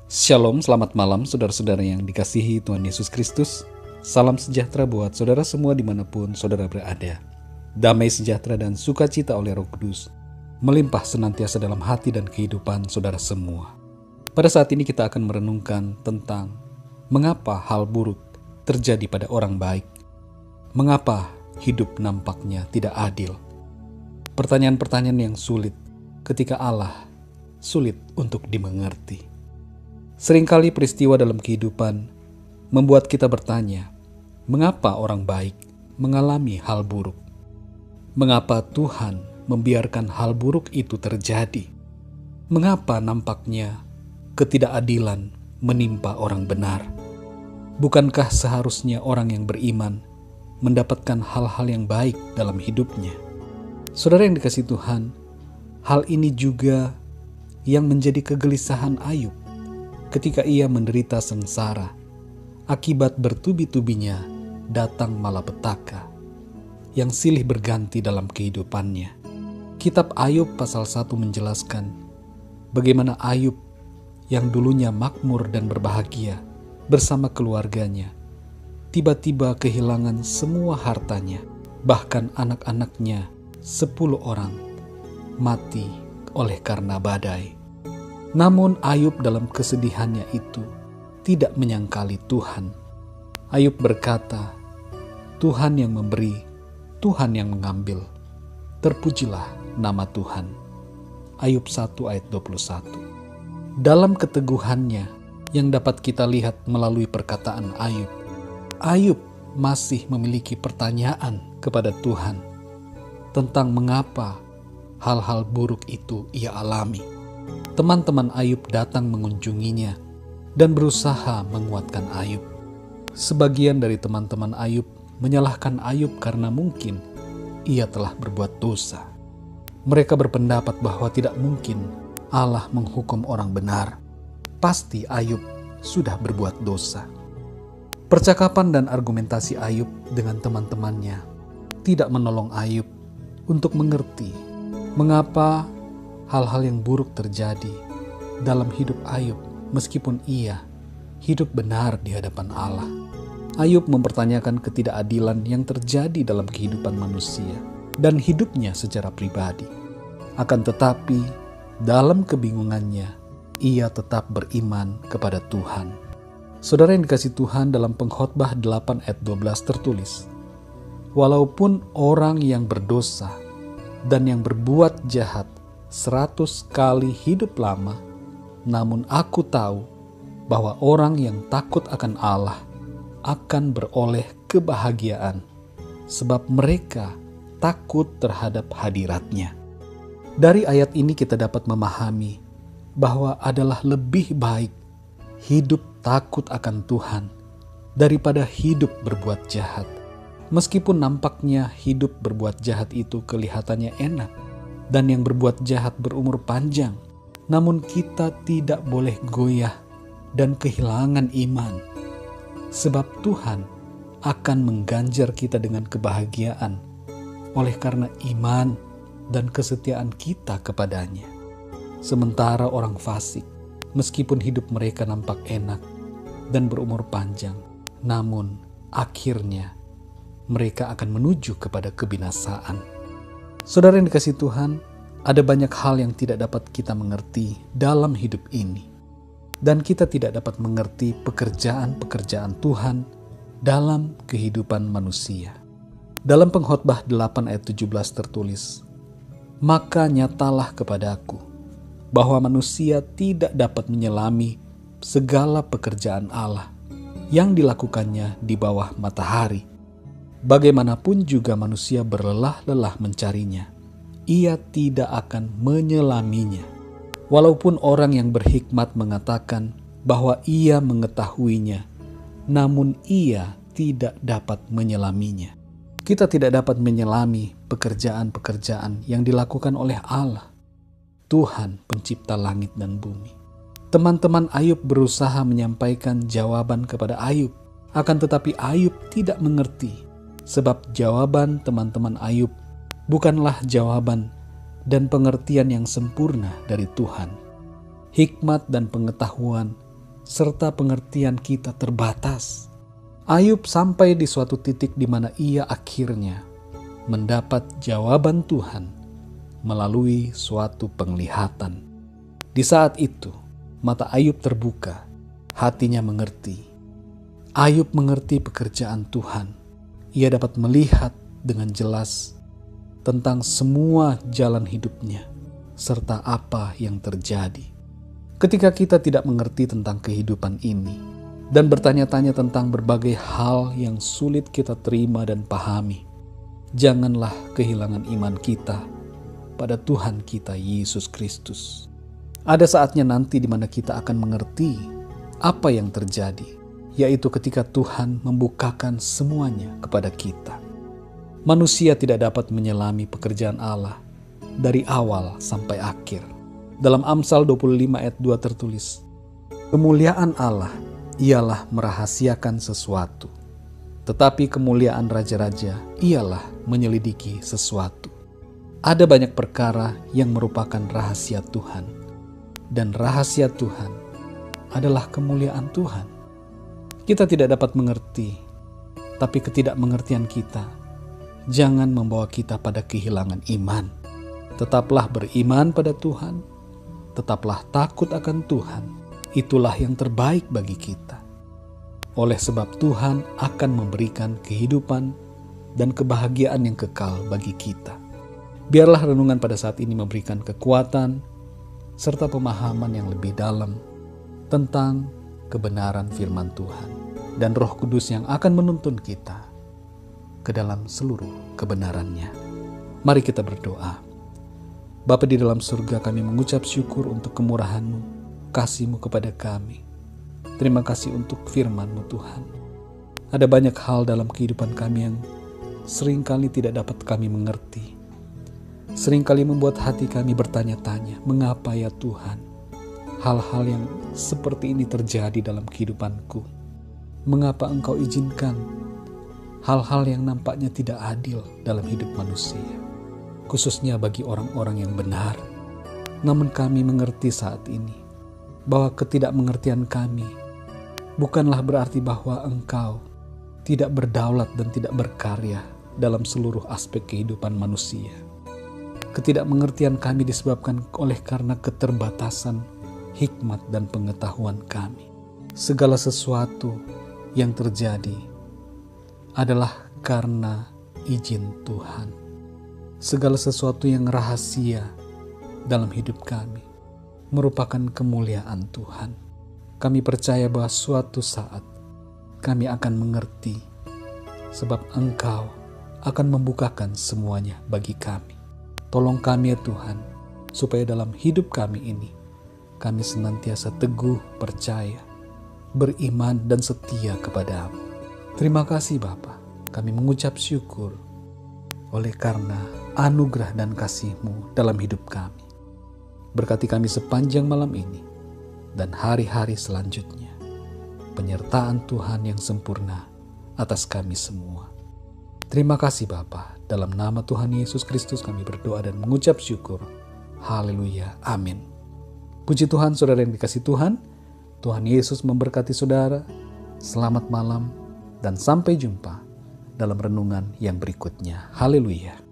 Shalom, selamat malam saudara-saudara yang dikasihi Tuhan Yesus Kristus. Salam sejahtera buat saudara semua dimanapun saudara berada. Damai sejahtera dan sukacita oleh Roh Kudus melimpah senantiasa dalam hati dan kehidupan saudara semua. Pada saat ini kita akan merenungkan tentang mengapa hal buruk terjadi pada orang baik. Mengapa hidup nampaknya tidak adil. Pertanyaan-pertanyaan yang sulit ketika Allah sulit untuk dimengerti. Seringkali peristiwa dalam kehidupan membuat kita bertanya, mengapa orang baik mengalami hal buruk? Mengapa Tuhan membiarkan hal buruk itu terjadi? Mengapa nampaknya ketidakadilan menimpa orang benar? Bukankah seharusnya orang yang beriman mendapatkan hal-hal yang baik dalam hidupnya? Saudara yang dikasihi Tuhan, hal ini juga yang menjadi kegelisahan Ayub ketika ia menderita sengsara akibat bertubi-tubinya datang malapetaka yang silih berganti dalam kehidupannya. Kitab Ayub pasal 1 menjelaskan bagaimana Ayub yang dulunya makmur dan berbahagia bersama keluarganya tiba-tiba kehilangan semua hartanya, bahkan anak-anaknya 10 orang mati oleh karena badai. Namun Ayub dalam kesedihannya itu tidak menyangkali Tuhan. Ayub berkata, Tuhan yang memberi, Tuhan yang mengambil. Terpujilah nama Tuhan. Ayub 1 ayat 21. Dalam keteguhannya yang dapat kita lihat melalui perkataan Ayub, Ayub masih memiliki pertanyaan kepada Tuhan tentang mengapa hal-hal buruk itu ia alami. Teman-teman Ayub datang mengunjunginya dan berusaha menguatkan Ayub. Sebagian dari teman-teman Ayub menyalahkan Ayub karena mungkin ia telah berbuat dosa. Mereka berpendapat bahwa tidak mungkin Allah menghukum orang benar. Pasti Ayub sudah berbuat dosa. Percakapan dan argumentasi Ayub dengan teman-temannya tidak menolong Ayub untuk mengerti mengapa hal-hal yang buruk terjadi dalam hidup Ayub meskipun ia hidup benar di hadapan Allah. Ayub mempertanyakan ketidakadilan yang terjadi dalam kehidupan manusia dan hidupnya secara pribadi. Akan tetapi dalam kebingungannya ia tetap beriman kepada Tuhan. Saudara yang dikasihi Tuhan, dalam Pengkhotbah 8 ayat 12 tertulis, walaupun orang yang berdosa dan yang berbuat jahat 100 kali hidup lama, namun aku tahu bahwa orang yang takut akan Allah akan beroleh kebahagiaan, sebab mereka takut terhadap hadirat-Nya. Dari ayat ini kita dapat memahami bahwa adalah lebih baik hidup takut akan Tuhan daripada hidup berbuat jahat. Meskipun nampaknya hidup berbuat jahat itu kelihatannya enak, dan yang berbuat jahat berumur panjang, namun kita tidak boleh goyah dan kehilangan iman, sebab Tuhan akan mengganjar kita dengan kebahagiaan oleh karena iman dan kesetiaan kita kepadanya. Sementara orang fasik, meskipun hidup mereka nampak enak dan berumur panjang, namun akhirnya mereka akan menuju kepada kebinasaan. Saudara yang dikasihi Tuhan, ada banyak hal yang tidak dapat kita mengerti dalam hidup ini. Dan kita tidak dapat mengerti pekerjaan-pekerjaan Tuhan dalam kehidupan manusia. Dalam Pengkhotbah 8 ayat 17 tertulis, maka nyatalah kepadaku bahwa manusia tidak dapat menyelami segala pekerjaan Allah yang dilakukannya di bawah matahari. Bagaimanapun juga manusia berlelah-lelah mencarinya, ia tidak akan menyelaminya. Walaupun orang yang berhikmat mengatakan bahwa ia mengetahuinya, namun ia tidak dapat menyelaminya. Kita tidak dapat menyelami pekerjaan-pekerjaan yang dilakukan oleh Allah, Tuhan pencipta langit dan bumi. Teman-teman Ayub berusaha menyampaikan jawaban kepada Ayub, akan tetapi Ayub tidak mengerti. Sebab jawaban teman-teman Ayub bukanlah jawaban dan pengertian yang sempurna dari Tuhan. Hikmat dan pengetahuan serta pengertian kita terbatas. Ayub sampai di suatu titik di mana ia akhirnya mendapat jawaban Tuhan melalui suatu penglihatan. Di saat itu, mata Ayub terbuka, hatinya mengerti. Ayub mengerti pekerjaan Tuhan. Ia dapat melihat dengan jelas tentang semua jalan hidupnya, serta apa yang terjadi. Ketika kita tidak mengerti tentang kehidupan ini dan bertanya-tanya tentang berbagai hal yang sulit kita terima dan pahami, janganlah kehilangan iman kita pada Tuhan kita Yesus Kristus. Ada saatnya nanti di mana kita akan mengerti apa yang terjadi, yaitu ketika Tuhan membukakan semuanya kepada kita. Manusia tidak dapat menyelami pekerjaan Allah dari awal sampai akhir. Dalam Amsal 25 ayat 2 tertulis, kemuliaan Allah ialah merahasiakan sesuatu, tetapi kemuliaan raja-raja ialah menyelidiki sesuatu. Ada banyak perkara yang merupakan rahasia Tuhan, dan rahasia Tuhan adalah kemuliaan Tuhan. Kita tidak dapat mengerti, tapi ketidakmengertian kita jangan membawa kita pada kehilangan iman. Tetaplah beriman pada Tuhan, tetaplah takut akan Tuhan. Itulah yang terbaik bagi kita. Oleh sebab Tuhan akan memberikan kehidupan dan kebahagiaan yang kekal bagi kita. Biarlah renungan pada saat ini memberikan kekuatan serta pemahaman yang lebih dalam tentang kebenaran firman Tuhan dan Roh Kudus yang akan menuntun kita ke dalam seluruh kebenarannya. Mari kita berdoa. Bapa di dalam surga, kami mengucap syukur untuk kemurahan-Mu, kasih-Mu kepada kami. Terima kasih untuk firman-Mu Tuhan. Ada banyak hal dalam kehidupan kami yang seringkali tidak dapat kami mengerti. Seringkali membuat hati kami bertanya-tanya, mengapa ya Tuhan hal-hal yang seperti ini terjadi dalam kehidupanku? Mengapa Engkau izinkan hal-hal yang nampaknya tidak adil dalam hidup manusia, khususnya bagi orang-orang yang benar? Namun kami mengerti saat ini bahwa ketidakmengertian kami bukanlah berarti bahwa Engkau tidak berdaulat dan tidak berkarya dalam seluruh aspek kehidupan manusia. Ketidakmengertian kami disebabkan oleh karena keterbatasan hikmat dan pengetahuan kami. Segala sesuatu yang terjadi adalah karena izin Tuhan. Segala sesuatu yang rahasia dalam hidup kami merupakan kemuliaan Tuhan. Kami percaya bahwa suatu saat kami akan mengerti, sebab Engkau akan membukakan semuanya bagi kami. Tolong kami ya Tuhan, supaya dalam hidup kami ini, kami senantiasa teguh, percaya, beriman dan setia kepada-Mu. Terima kasih Bapa, kami mengucap syukur oleh karena anugerah dan kasih-Mu dalam hidup kami. Berkati kami sepanjang malam ini dan hari-hari selanjutnya. Penyertaan Tuhan yang sempurna atas kami semua. Terima kasih Bapa, dalam nama Tuhan Yesus Kristus kami berdoa dan mengucap syukur. Haleluya, amin. Puji Tuhan, saudara yang dikasihi Tuhan. Tuhan Yesus memberkati saudara. Selamat malam dan sampai jumpa dalam renungan yang berikutnya. Haleluya.